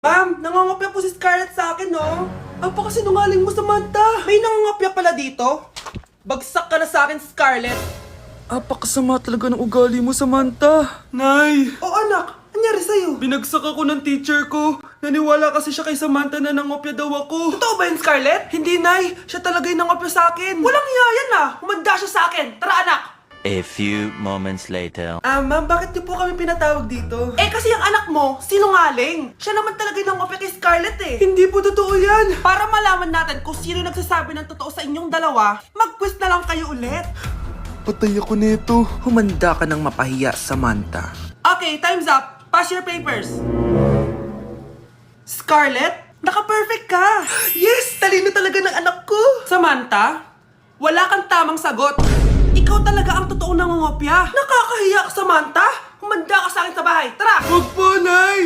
Ma'am, nangangopya po si Scarlett sa akin, no? Apakasinungaling mo, Samantha. May nangangopya pala dito? Bagsak ka na sa akin, Scarlett. Apakasama talaga ng ugali mo, Samantha. Nay! O anak, anyari sa'yo? Binagsak ako ng teacher ko. Naniwala kasi siya kay Samantha na nangopya daw ako. Totoo ba yun, Scarlett? Hindi, Nay. Siya talaga yung nangopya sa akin. Walang iya yan, ah. Humanda siya sa akin. Tara, anak. A few moments later. Ma'am, bakit niyo po kami pinatawag dito? Kasi yung anak mo, sinungaling. Siya naman talaga yung nangopya kay Scarlett eh. Hindi po totoo yan. Para malaman natin kung sino nagsasabi ng totoo sa inyong dalawa, mag-quiz na lang kayo ulit. Patay ako nito. Humanda ka ng mapahiya, Samantha. Okay, time's up. Pass your papers. Scarlett, naka-perfect ka. Yes! Talino talaga ng anak ko. Samantha, wala kang tamang sagot. Ikaw talaga ang totoong nangungopya. Nakakahiya ka, Samantha. Humanda ka sa akin sa bahay. Tara! Huwag po, Nay!